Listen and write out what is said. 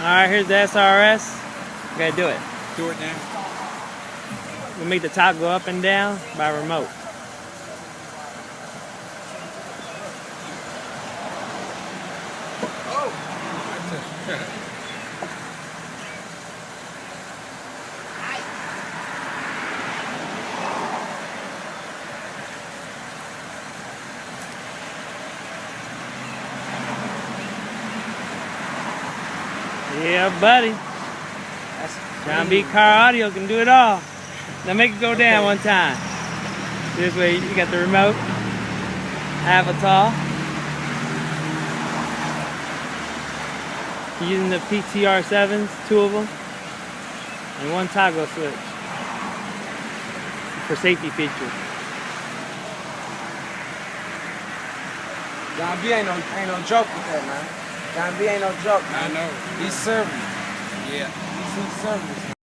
Alright, here's the SRS. You gotta do it. Do it now. We make the top go up and down by remote. Oh! Yeah, buddy. John B. Car Audio can do it all. Now make it go down one time. This way, you got the remote. Avital. Using the PTR7s, 2 of them, and 1 toggle switch for safety features. John B ain't no joke with that, man. John B ain't no joke, man. I know. He's serving. Yeah. He's serving.